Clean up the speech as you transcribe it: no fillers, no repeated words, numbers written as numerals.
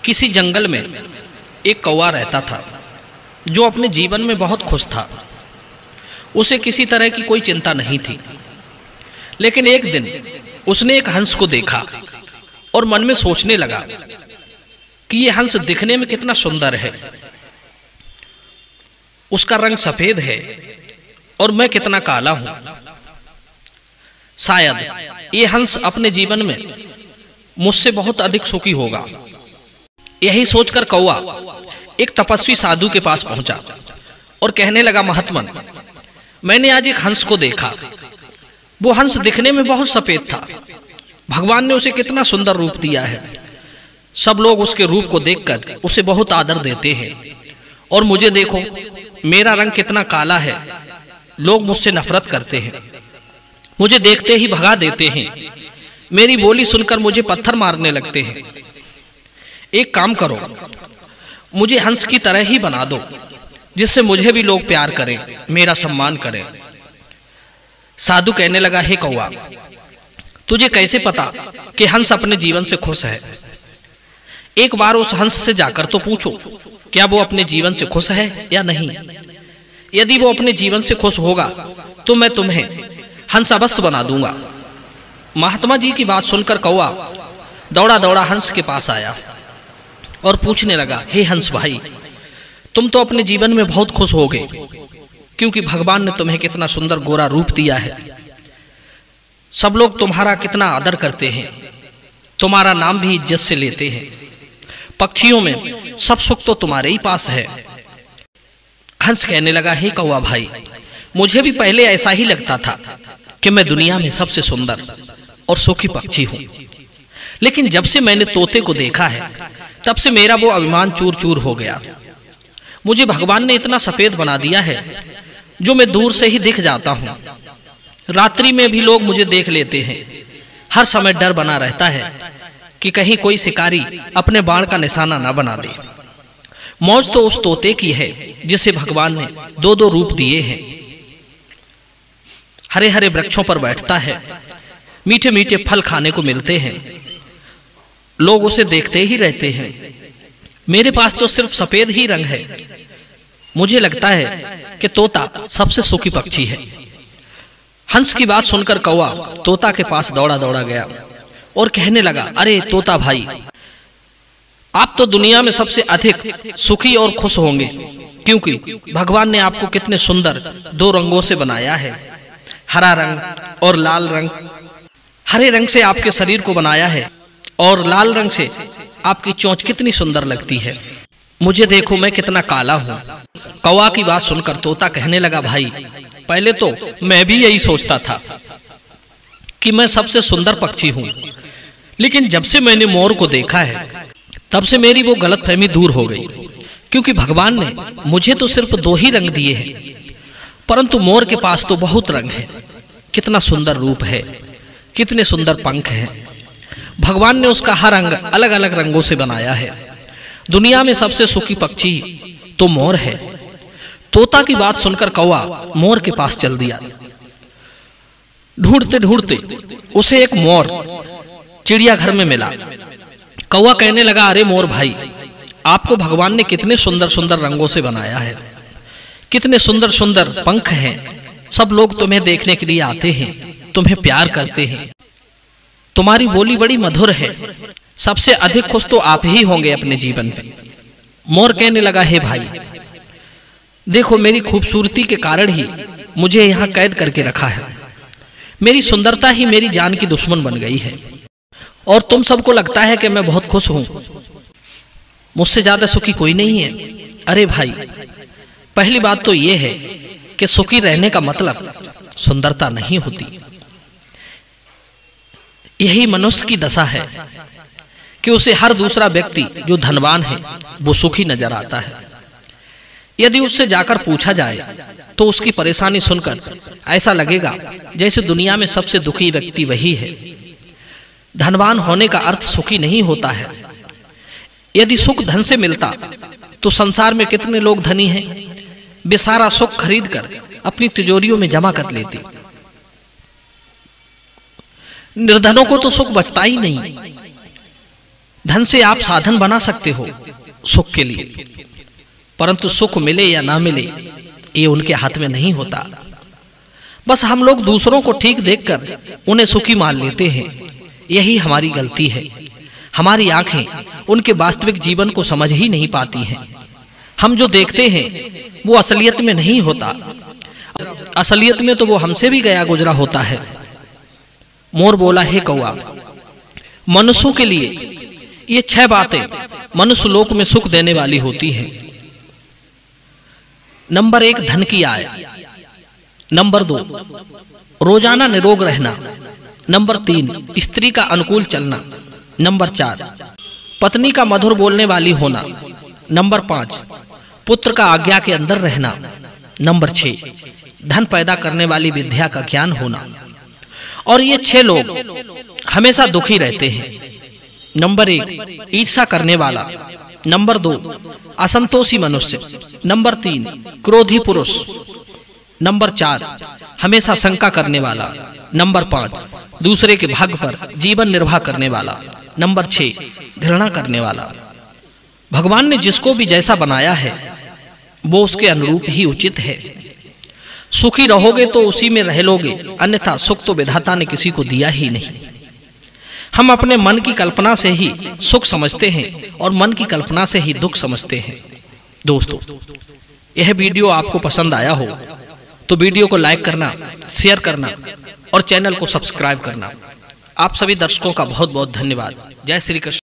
किसी जंगल में एक कौवा रहता था जो अपने जीवन में बहुत खुश था। उसे किसी तरह की कोई चिंता नहीं थी। लेकिन एक दिन उसने एक हंस को देखा और मन में सोचने लगा कि यह हंस दिखने में कितना सुंदर है। उसका रंग सफेद है और मैं कितना काला हूं। शायद ये हंस अपने जीवन में मुझसे बहुत अधिक सुखी होगा। यही सोचकर कौवा एक तपस्वी साधु के पास पहुंचा और कहने लगा, महात्मन, मैंने आज एक हंस को देखा। वो हंस दिखने में बहुत सफेद था। भगवान ने उसे कितना सुंदर रूप दिया है। सब लोग उसके रूप को देखकर उसे बहुत आदर देते हैं। और मुझे देखो, मेरा रंग कितना काला है। लोग मुझसे नफरत करते हैं, मुझे देखते ही भगा देते हैं। मेरी बोली सुनकर मुझे पत्थर मारने लगते हैं। एक काम करो, मुझे हंस की तरह ही बना दो, जिससे मुझे भी लोग प्यार करें, मेरा सम्मान करें। साधु कहने लगा, हे कौवा, तुझे कैसे पता कि हंस अपने जीवन से खुश है? एक बार उस हंस से जाकर तो पूछो, क्या वो अपने जीवन से खुश है या नहीं। यदि वो अपने जीवन से खुश होगा तो मैं तुम्हें हंस अवश्य बना दूंगा। महात्मा जी की बात सुनकर कौवा दौड़ा दौड़ा हंस के पास आया और पूछने लगा, हे हंस भाई, तुम तो अपने जीवन में बहुत खुश होगे, क्योंकि भगवान ने तुम्हें कितना सुंदर गोरा रूप दिया है। सब लोग तुम्हारा कितना आदर करते हैं, तुम्हारा नाम भी इज्जत से लेते हैं। पक्षियों में सब सुख तो तुम्हारे ही पास है। हंस कहने लगा, हे कौवा भाई, मुझे भी पहले ऐसा ही लगता था कि मैं दुनिया में सबसे सुंदर और सुखी पक्षी हूं। लेकिन जब से मैंने तोते को देखा है, तब से मेरा वो अभिमान चूर चूर हो गया। मुझे भगवान ने इतना सफेद बना दिया है जो मैं दूर से ही दिख जाता हूं। रात्रि में भी लोग मुझे देख लेते हैं। हर समय डर बना रहता है कि कहीं कोई शिकारी अपने बाण का निशाना न बना दे। मौज तो उस तोते की है जिसे भगवान ने दो दो रूप दिए हैं। हरे हरे वृक्षों पर बैठता है, मीठे मीठे फल खाने को मिलते हैं, लोग उसे देखते ही रहते हैं। मेरे पास तो सिर्फ सफेद ही रंग है। मुझे लगता है कि तोता सबसे सुखी पक्षी है। हंस की बात सुनकर कौवा तोता के पास दौड़ा दौड़ा गया और कहने लगा, अरे तोता भाई, आप तो दुनिया में सबसे अधिक सुखी और खुश होंगे, क्योंकि भगवान ने आपको कितने सुंदर दो रंगों से बनाया है, हरा रंग और लाल रंग। हरे रंग से आपके शरीर को बनाया है और लाल रंग से आपकी चोंच कितनी सुंदर लगती है। मुझे देखो, मैं कितना काला हूं। कौवा की बात सुनकर तोता कहने लगा, भाई, पहले तो मैं भी यही सोचता था कि मैं सबसे सुंदर पक्षी हूं, लेकिन जब से मैंने मोर को देखा है, तब से मेरी वो गलतफहमी दूर हो गई। क्योंकि भगवान ने मुझे तो सिर्फ दो ही रंग दिए हैं, परंतु मोर के पास तो बहुत रंग है। कितना सुंदर रूप है, कितने सुंदर पंख हैं। भगवान ने उसका हर अंग अलग अलग रंगों से बनाया है। दुनिया में सबसे सुखी पक्षी तो मोर है। तोता की बात सुनकर कौवा मोर के पास चल दिया। ढूंढते ढूंढते उसे एक मोर चिड़ियाघर में मिला। कौवा कहने लगा, अरे मोर भाई, आपको भगवान ने कितने सुंदर सुंदर रंगों से बनाया है, कितने सुंदर सुंदर पंख हैं। सब लोग तुम्हें देखने के लिए आते हैं, तुम्हें प्यार करते हैं। तुम्हारी बोली बड़ी मधुर है। सबसे अधिक खुश तो आप ही होंगे अपने जीवन में। मोर कहने लगा, हे भाई, देखो, मेरी खूबसूरती के कारण ही मुझे यहाँ कैद करके रखा है। मेरी सुंदरता ही मेरी जान की दुश्मन बन गई है, और तुम सबको लगता है कि मैं बहुत खुश हूं। मुझसे ज्यादा सुखी कोई नहीं है। अरे भाई, पहली बात तो यह है कि सुखी रहने का मतलब सुंदरता नहीं होती। यही मनुष्य की दशा है कि उसे हर दूसरा व्यक्ति जो धनवान है वो सुखी नजर आता है। यदि उससे जाकर पूछा जाए तो उसकी परेशानी सुनकर ऐसा लगेगा जैसे दुनिया में सबसे दुखी व्यक्ति वही है। धनवान होने का अर्थ सुखी नहीं होता है। यदि सुख धन से मिलता तो संसार में कितने लोग धनी हैं, वे सारा सुख खरीद कर अपनी तिजोरियों में जमा कर लेते। निर्धनों को तो सुख बचता ही नहीं। धन से आप साधन बना सकते हो सुख के लिए, परंतु सुख मिले या ना मिले ये उनके हाथ में नहीं होता। बस हम लोग दूसरों को ठीक देखकर उन्हें सुखी मान लेते हैं, यही हमारी गलती है। हमारी आंखें उनके वास्तविक जीवन को समझ ही नहीं पाती हैं। हम जो देखते हैं वो असलियत में नहीं होता, असलियत में तो वो हमसे भी गया गुजरा होता है। मोर बोला, हे कौआ, मनुष्यों के लिए ये 6 बातें मनुष्य लोक में सुख देने वाली होती हैं। नंबर 1, धन की आय। नंबर 2, रोजाना निरोग रहना। नंबर 3, स्त्री का अनुकूल चलना। नंबर 4, पत्नी का मधुर बोलने वाली होना। नंबर 5, पुत्र का आज्ञा के अंदर रहना। नंबर 6, धन पैदा करने वाली विद्या का ज्ञान होना। और ये 6 लोग हमेशा दुखी रहते हैं। नंबर 1, ईर्ष्या करने वाला। नंबर 2, असंतोषी मनुष्य। नंबर 3, क्रोधी पुरुष। नंबर 4, हमेशा शंका करने वाला। नंबर 5, दूसरे के भाग्य पर जीवन निर्वाह करने वाला। नंबर 6, घृणा करने वाला। भगवान ने जिसको भी जैसा बनाया है वो उसके अनुरूप ही उचित है। सुखी रहोगे तो उसी में रह लोगे, अन्यथा सुख तो विधाता ने किसी को दिया ही नहीं। हम अपने मन की कल्पना से ही सुख समझते हैं और मन की कल्पना से ही दुख समझते हैं। दोस्तों, यह वीडियो आपको पसंद आया हो तो वीडियो को लाइक करना, शेयर करना और चैनल को सब्सक्राइब करना। आप सभी दर्शकों का बहुत बहुत धन्यवाद। जय श्री कृष्ण।